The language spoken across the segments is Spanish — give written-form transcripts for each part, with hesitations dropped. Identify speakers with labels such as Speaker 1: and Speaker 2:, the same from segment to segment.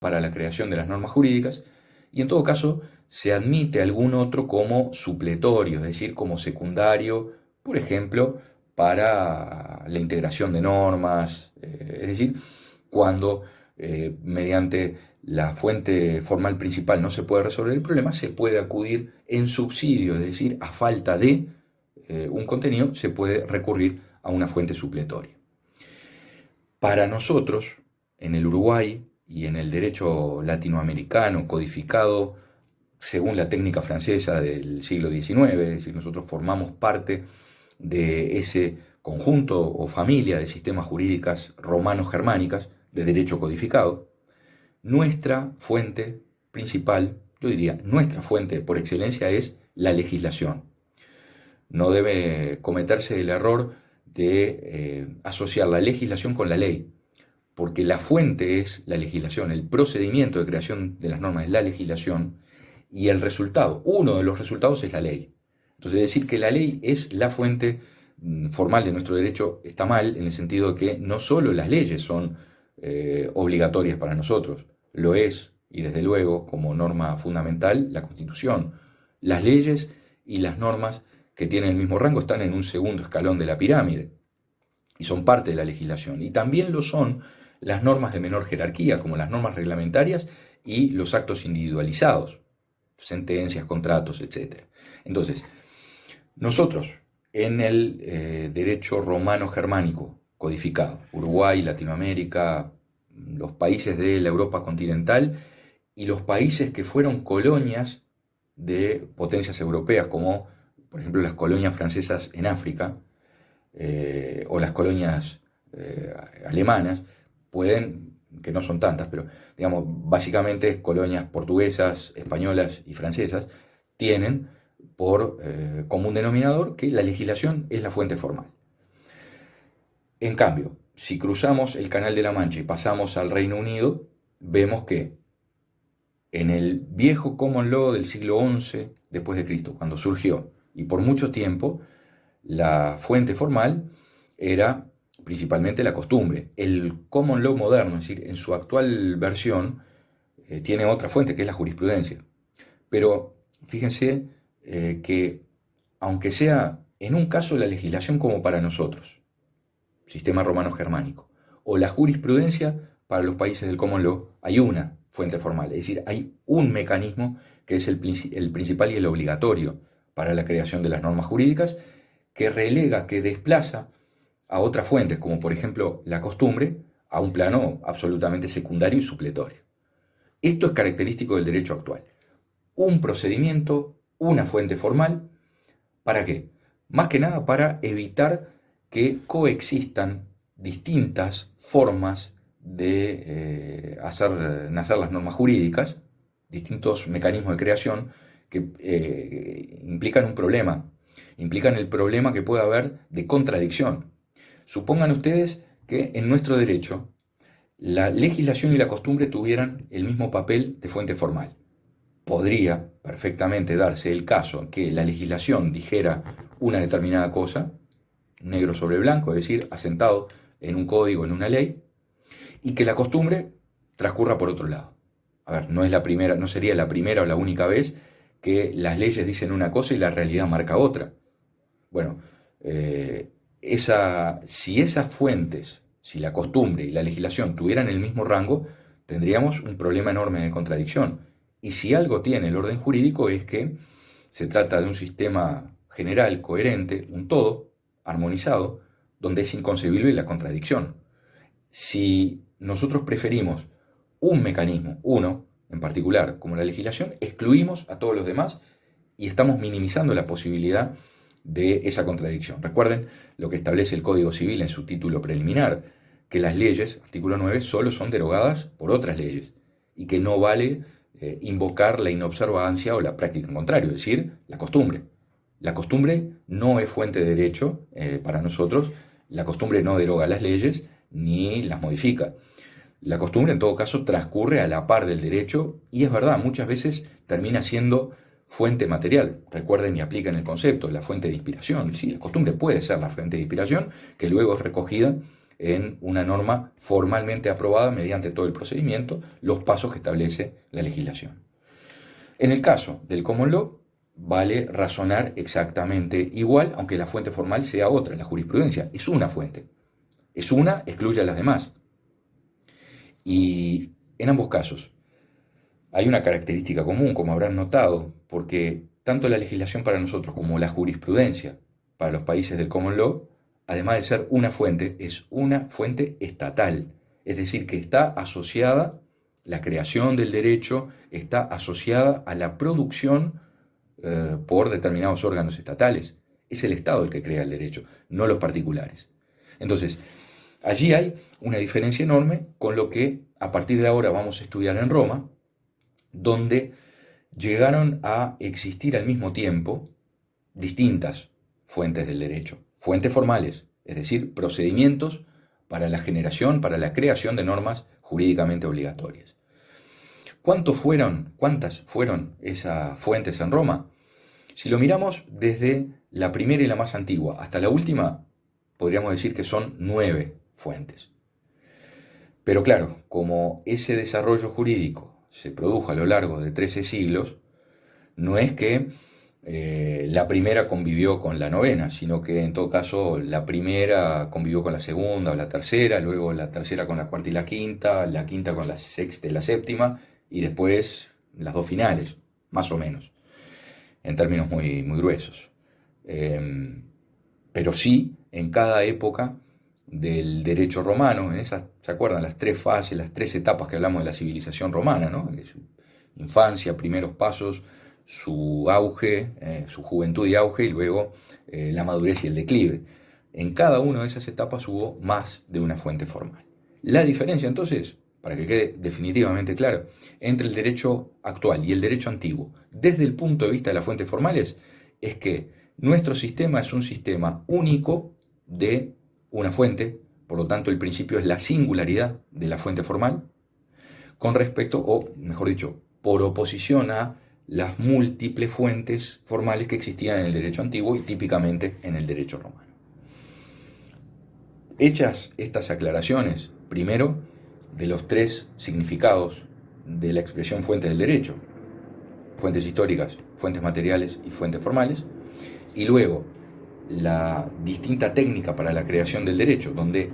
Speaker 1: para la creación de las normas jurídicas, y en todo caso se admite algún otro como supletorio, es decir, como secundario, por ejemplo, para la integración de normas, es decir, cuando mediante la fuente formal principal no se puede resolver el problema, se puede acudir en subsidio, es decir, a falta de un contenido, se puede recurrir a una fuente supletoria. Para nosotros, en el Uruguay y en el derecho latinoamericano codificado según la técnica francesa del siglo XIX, es decir, nosotros formamos parte de ese conjunto o familia de sistemas jurídicas romanos-germánicas de derecho codificado, nuestra fuente principal, yo diría, nuestra fuente por excelencia es la legislación. No debe cometerse el error de asociar la legislación con la ley, porque la fuente es la legislación, el procedimiento de creación de las normas es la legislación y el resultado, uno de los resultados es la ley. Entonces decir que la ley es la fuente formal de nuestro derecho está mal en el sentido de que no solo las leyes son obligatorias para nosotros, lo es, y desde luego como norma fundamental, la Constitución. Las leyes y las normas que tienen el mismo rango están en un segundo escalón de la pirámide y son parte de la legislación. Y también lo son las normas de menor jerarquía, como las normas reglamentarias y los actos individualizados, sentencias, contratos, etc. Entonces, nosotros en el derecho romano-germánico codificado, Uruguay, Latinoamérica, los países de la Europa continental y los países que fueron colonias de potencias europeas, como por ejemplo las colonias francesas en África o las colonias alemanas, pueden, que no son tantas, pero digamos, básicamente colonias portuguesas, españolas y francesas, tienen por común denominador que la legislación es la fuente formal. En cambio, si cruzamos el Canal de la Mancha y pasamos al Reino Unido, vemos que en el viejo Common Law del siglo XI después de Cristo, cuando surgió, y por mucho tiempo, la fuente formal era principalmente la costumbre. El Common Law moderno, es decir, en su actual versión, tiene otra fuente que es la jurisprudencia. Pero fíjense que, aunque sea en un caso la legislación como para nosotros, sistema romano-germánico, o la jurisprudencia para los países del Common Law, hay una fuente formal, es decir, hay un mecanismo que es el principal y el obligatorio para la creación de las normas jurídicas, que relega, que desplaza a otras fuentes, como por ejemplo la costumbre, a un plano absolutamente secundario y supletorio. Esto es característico del derecho actual. Un procedimiento, una fuente formal, ¿para qué? Más que nada para evitar que coexistan distintas formas de hacer nacer las normas jurídicas, distintos mecanismos de creación que implican un problema, implican el problema que puede haber de contradicción. Supongan ustedes que en nuestro derecho la legislación y la costumbre tuvieran el mismo papel de fuente formal. Podría perfectamente darse el caso que la legislación dijera una determinada cosa, negro sobre blanco, es decir, asentado en un código, en una ley, y que la costumbre transcurra por otro lado. A ver, no sería la primera o la única vez que las leyes dicen una cosa y la realidad marca otra. Bueno, si esas fuentes, si la costumbre y la legislación tuvieran el mismo rango, tendríamos un problema enorme de contradicción. Y si algo tiene el orden jurídico es que se trata de un sistema general, coherente, un todo, armonizado, donde es inconcebible la contradicción. Si nosotros preferimos un mecanismo, uno en particular, como la legislación, excluimos a todos los demás y estamos minimizando la posibilidad de esa contradicción. Recuerden lo que establece el Código Civil en su título preliminar, que las leyes, artículo 9, solo son derogadas por otras leyes y que no vale invocar la inobservancia o la práctica en contrario, es decir, la costumbre. La costumbre no es fuente de derecho para nosotros, la costumbre no deroga las leyes ni las modifica. La costumbre en todo caso transcurre a la par del derecho y es verdad, muchas veces termina siendo fuente material. Recuerden y apliquen el concepto, la fuente de inspiración. Sí, la costumbre puede ser la fuente de inspiración que luego es recogida en una norma formalmente aprobada mediante todo el procedimiento, los pasos que establece la legislación. En el caso del common law, vale razonar exactamente igual, aunque la fuente formal sea otra. La jurisprudencia es una fuente. Es una, excluye a las demás. Y en ambos casos hay una característica común, como habrán notado, porque tanto la legislación para nosotros como la jurisprudencia para los países del common law, además de ser una fuente, es una fuente estatal. Es decir, que está asociada, la creación del derecho está asociada a la producción por determinados órganos estatales. Es el Estado el que crea el derecho, no los particulares. Entonces, allí hay una diferencia enorme con lo que a partir de ahora vamos a estudiar en Roma, donde llegaron a existir al mismo tiempo distintas fuentes del derecho, fuentes formales, es decir, procedimientos para la generación, para la creación de normas jurídicamente obligatorias. ¿Cuántas fueron esas fuentes en Roma? Si lo miramos desde la primera y la más antigua hasta la última, podríamos decir que son 9 fuentes. Pero claro, como ese desarrollo jurídico se produjo a lo largo de 13 siglos, no es que la primera convivió con la novena, sino que en todo caso la primera convivió con la segunda o la tercera, luego la tercera con la cuarta y la quinta con la sexta y la séptima, y después las dos finales, más o menos, en términos muy, muy gruesos. Pero sí, en cada época del derecho romano, en esas, ¿se acuerdan? Las 3 fases, las 3 etapas que hablamos de la civilización romana, ¿no? De su infancia, primeros pasos, su auge, su juventud y auge, y luego la madurez y el declive. En cada una de esas etapas hubo más de una fuente formal. La diferencia entonces, para que quede definitivamente claro, entre el derecho actual y el derecho antiguo, desde el punto de vista de las fuentes formales, es que nuestro sistema es un sistema único de una fuente, por lo tanto el principio es la singularidad de la fuente formal, con respecto, o mejor dicho, por oposición a las múltiples fuentes formales que existían en el derecho antiguo y típicamente en el derecho romano. Hechas estas aclaraciones, primero, de los 3 significados de la expresión fuente del derecho, fuentes históricas, fuentes materiales y fuentes formales, y luego la distinta técnica para la creación del derecho, donde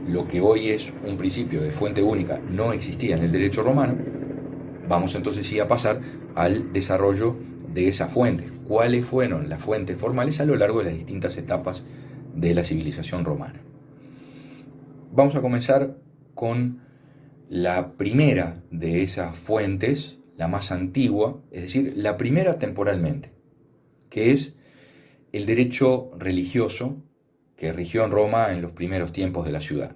Speaker 1: lo que hoy es un principio de fuente única no existía en el derecho romano, vamos entonces sí a pasar al desarrollo de esas fuentes. ¿Cuáles fueron las fuentes formales a lo largo de las distintas etapas de la civilización romana? Vamos a comenzar con la primera de esas fuentes, la más antigua, es decir, la primera temporalmente, que es el derecho religioso que rigió en Roma en los primeros tiempos de la ciudad.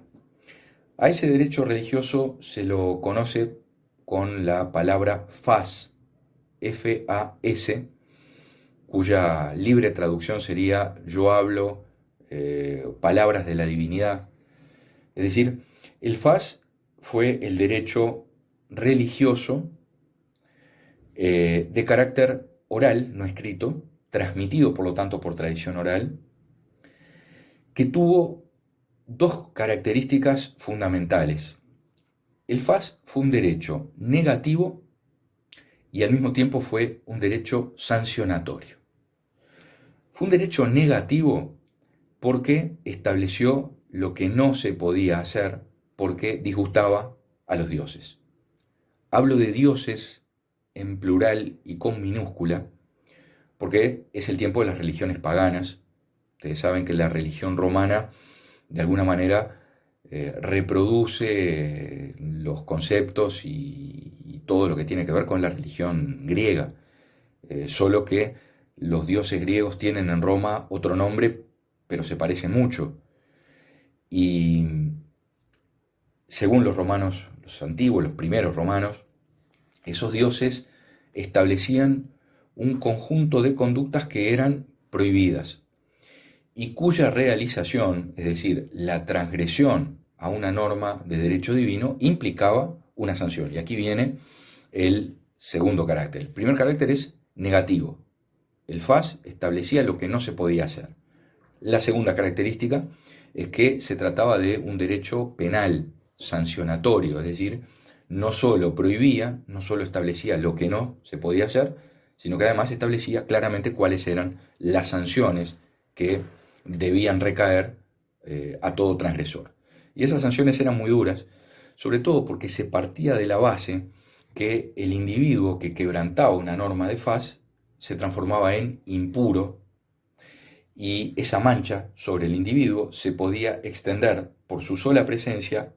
Speaker 1: A ese derecho religioso se lo conoce con la palabra fas, F-A-S, cuya libre traducción sería yo hablo palabras de la divinidad. Es decir, el fas fue el derecho religioso de carácter oral, no escrito, transmitido por lo tanto por tradición oral, que tuvo 2 características fundamentales. El fas fue un derecho negativo y al mismo tiempo fue un derecho sancionatorio. Fue un derecho negativo porque estableció lo que no se podía hacer porque disgustaba a los dioses. Hablo de dioses en plural y con minúscula porque es el tiempo de las religiones paganas. Ustedes saben que la religión romana de alguna manera reproduce los conceptos y todo lo que tiene que ver con la religión griega, solo que los dioses griegos tienen en Roma otro nombre, pero se parecen mucho. Y según los romanos, los antiguos, los primeros romanos, esos dioses establecían un conjunto de conductas que eran prohibidas y cuya realización, es decir, la transgresión a una norma de derecho divino, implicaba una sanción. Y aquí viene el segundo carácter. El primer carácter es negativo. El fas establecía lo que no se podía hacer. La segunda característica es que se trataba de un derecho penal, sancionatorio, es decir, no solo prohibía, no solo establecía lo que no se podía hacer, sino que además establecía claramente cuáles eran las sanciones que debían recaer a todo transgresor. Y esas sanciones eran muy duras, sobre todo porque se partía de la base que el individuo que quebrantaba una norma de FAS se transformaba en impuro y esa mancha sobre el individuo se podía extender por su sola presencia